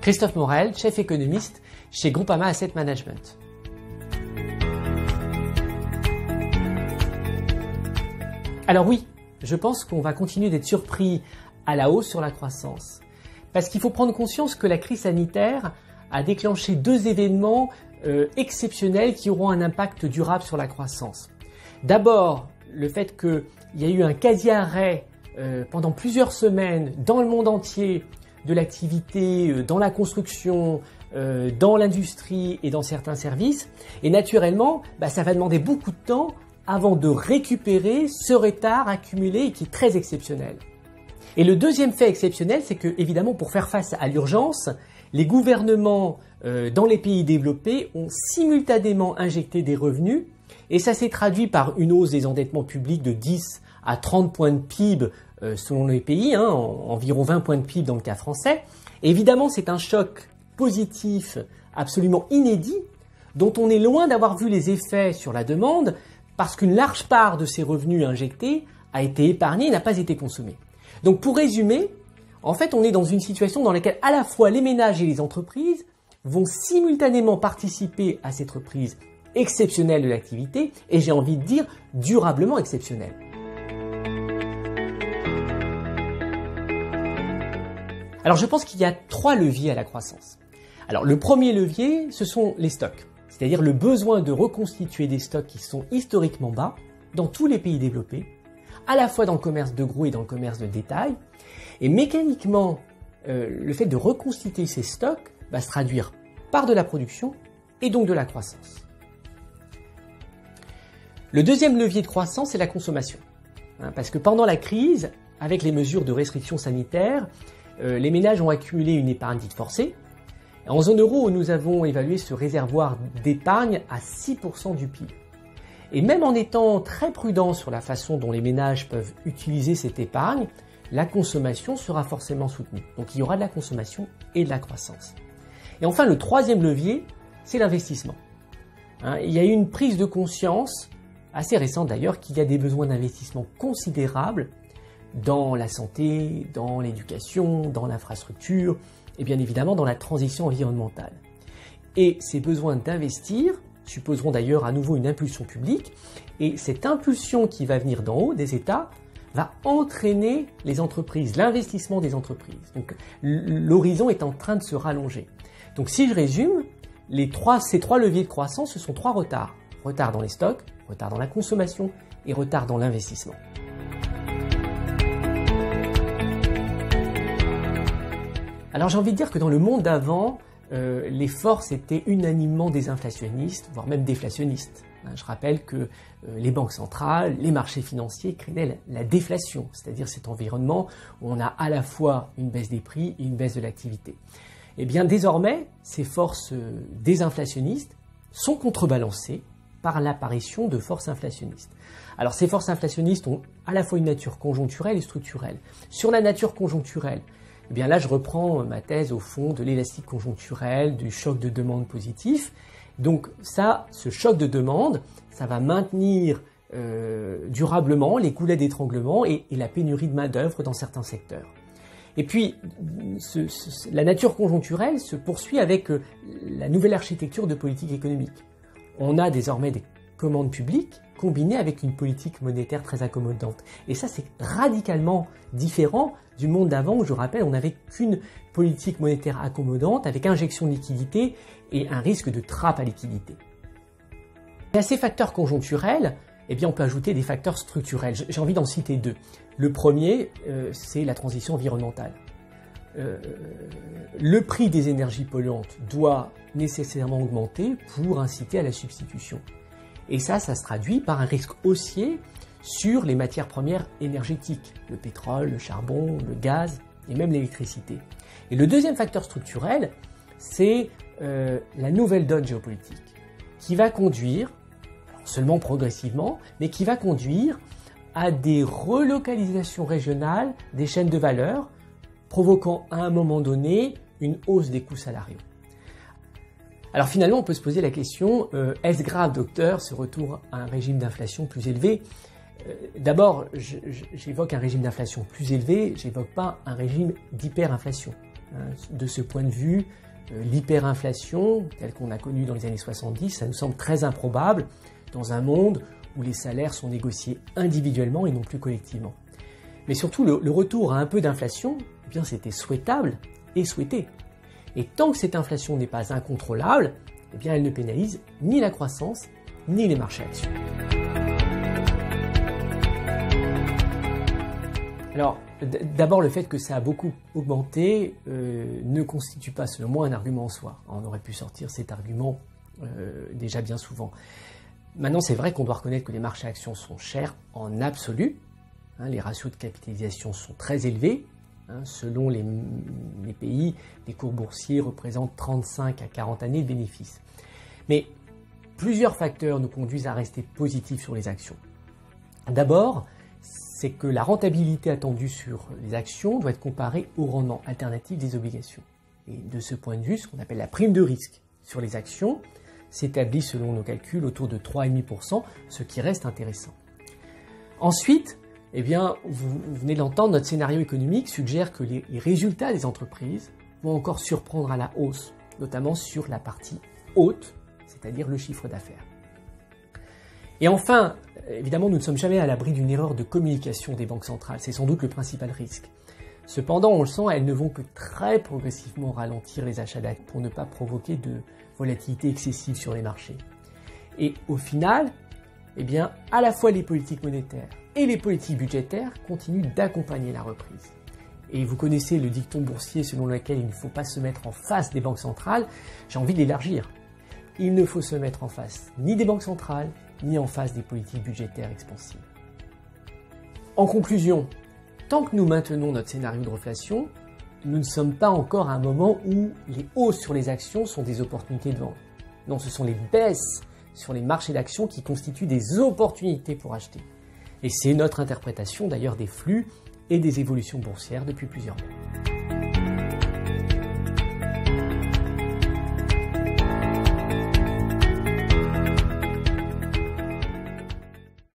Christophe Morel, chef économiste chez Groupama Asset Management. Alors oui, je pense qu'on va continuer d'être surpris à la hausse sur la croissance. Parce qu'il faut prendre conscience que la crise sanitaire a déclenché deux événements exceptionnels qui auront un impact durable sur la croissance. D'abord, le fait qu'il y a eu un quasi-arrêt pendant plusieurs semaines dans le monde entier de l'activité dans la construction, dans l'industrie et dans certains services. Et naturellement, ça va demander beaucoup de temps avant de récupérer ce retard accumulé et qui est très exceptionnel. Et le deuxième fait exceptionnel, c'est que, évidemment, pour faire face à l'urgence, les gouvernements dans les pays développés ont simultanément injecté des revenus et ça s'est traduit par une hausse des endettements publics de 10 à 30 points de PIB selon les pays, environ 20 points de PIB dans le cas français. Et évidemment, c'est un choc positif absolument inédit dont on est loin d'avoir vu les effets sur la demande parce qu'une large part de ces revenus injectés a été épargnée et n'a pas été consommée. Donc pour résumer, en fait, on est dans une situation dans laquelle à la fois les ménages et les entreprises vont simultanément participer à cette reprise exceptionnelle de l'activité et j'ai envie de dire durablement exceptionnelle. Alors je pense qu'il y a trois leviers à la croissance. Alors le premier levier, ce sont les stocks, c'est-à-dire le besoin de reconstituer des stocks qui sont historiquement bas dans tous les pays développés, à la fois dans le commerce de gros et dans le commerce de détail. Et mécaniquement, le fait de reconstituer ces stocks va se traduire par de la production et donc de la croissance. Le deuxième levier de croissance, c'est la consommation. Parce que pendant la crise, avec les mesures de restriction sanitaire, les ménages ont accumulé une épargne dite forcée. En zone euro, nous avons évalué ce réservoir d'épargne à 6% du PIB. Et même en étant très prudent sur la façon dont les ménages peuvent utiliser cette épargne, la consommation sera forcément soutenue. Donc il y aura de la consommation et de la croissance. Et enfin, le troisième levier, c'est l'investissement. Il y a eu une prise de conscience, assez récente d'ailleurs, qu'il y a des besoins d'investissement considérables dans la santé, dans l'éducation, dans l'infrastructure et bien évidemment dans la transition environnementale. Et ces besoins d'investir supposeront d'ailleurs à nouveau une impulsion publique et cette impulsion qui va venir d'en haut des États va entraîner les entreprises, l'investissement des entreprises. Donc l'horizon est en train de se rallonger. Donc si je résume, ces trois leviers de croissance, ce sont trois retards. Retard dans les stocks, retard dans la consommation et retard dans l'investissement. Alors j'ai envie de dire que dans le monde d'avant, les forces étaient unanimement désinflationnistes, voire même déflationnistes. Je rappelle que les banques centrales, les marchés financiers créaient la déflation, c'est-à-dire cet environnement où on a à la fois une baisse des prix et une baisse de l'activité. Et bien désormais, ces forces désinflationnistes sont contrebalancées par l'apparition de forces inflationnistes. Alors ces forces inflationnistes ont à la fois une nature conjoncturelle et structurelle. Sur la nature conjoncturelle, eh bien là je reprends ma thèse au fond de l'élastique conjoncturel, du choc de demande positif. Donc ce choc de demande, ça va maintenir durablement les goulets d'étranglement et la pénurie de main-d'œuvre dans certains secteurs. Et puis, la nature conjoncturelle se poursuit avec la nouvelle architecture de politique économique. On a désormais des commandes publiques combinées avec une politique monétaire très accommodante. Et ça, c'est radicalement différent du monde d'avant où, je rappelle, on n'avait qu'une politique monétaire accommodante avec injection de liquidité et un risque de trappe à liquidité. Et à ces facteurs conjoncturels, eh bien, on peut ajouter des facteurs structurels. J'ai envie d'en citer deux. Le premier, c'est la transition environnementale. Le prix des énergies polluantes doit nécessairement augmenter pour inciter à la substitution. Et ça se traduit par un risque haussier sur les matières premières énergétiques, le pétrole, le charbon, le gaz et même l'électricité. Et le deuxième facteur structurel, c'est la nouvelle donne géopolitique qui va conduire, alors seulement progressivement, mais qui va conduire à des relocalisations régionales des chaînes de valeur, provoquant à un moment donné une hausse des coûts salariaux. Alors finalement, on peut se poser la question, est-ce grave, docteur, ce retour à un régime d'inflation plus élevé? D'abord, j'évoque un régime d'inflation plus élevé, j'évoque pas un régime d'hyperinflation. De ce point de vue, l'hyperinflation, telle qu'on a connue dans les années 70, ça nous semble très improbable dans un monde où les salaires sont négociés individuellement et non plus collectivement. Mais surtout, le retour à un peu d'inflation, eh bien, c'était souhaitable et souhaité. Et tant que cette inflation n'est pas incontrôlable, eh bien, elle ne pénalise ni la croissance, ni les marchés actions. Alors, d'abord, le fait que ça a beaucoup augmenté ne constitue pas, selon moi, un argument en soi. On aurait pu sortir cet argument déjà bien souvent. Maintenant, c'est vrai qu'on doit reconnaître que les marchés actions sont chers en absolu. Les ratios de capitalisation sont très élevés. Selon les pays, les cours boursiers représentent 35 à 40 années de bénéfices. Mais plusieurs facteurs nous conduisent à rester positifs sur les actions. D'abord, c'est que la rentabilité attendue sur les actions doit être comparée au rendement alternatif des obligations. Et de ce point de vue, ce qu'on appelle la prime de risque sur les actions s'établit selon nos calculs autour de 3,5%, ce qui reste intéressant. Ensuite, eh bien, vous venez de l'entendre, notre scénario économique suggère que les résultats des entreprises vont encore surprendre à la hausse, notamment sur la partie haute, c'est-à-dire le chiffre d'affaires. Et enfin, évidemment, nous ne sommes jamais à l'abri d'une erreur de communication des banques centrales. C'est sans doute le principal risque. Cependant, on le sent, elles ne vont que très progressivement ralentir les achats d'actifs pour ne pas provoquer de volatilité excessive sur les marchés. Et au final, eh bien, à la fois les politiques monétaires et les politiques budgétaires continuent d'accompagner la reprise. Et vous connaissez le dicton boursier selon lequel il ne faut pas se mettre en face des banques centrales. J'ai envie de l'élargir. Il ne faut se mettre en face ni des banques centrales, ni en face des politiques budgétaires expansives. En conclusion, tant que nous maintenons notre scénario de reflation, nous ne sommes pas encore à un moment où les hausses sur les actions sont des opportunités de vente. Non, ce sont les baisses sur les marchés d'actions qui constituent des opportunités pour acheter. Et c'est notre interprétation d'ailleurs des flux et des évolutions boursières depuis plusieurs mois.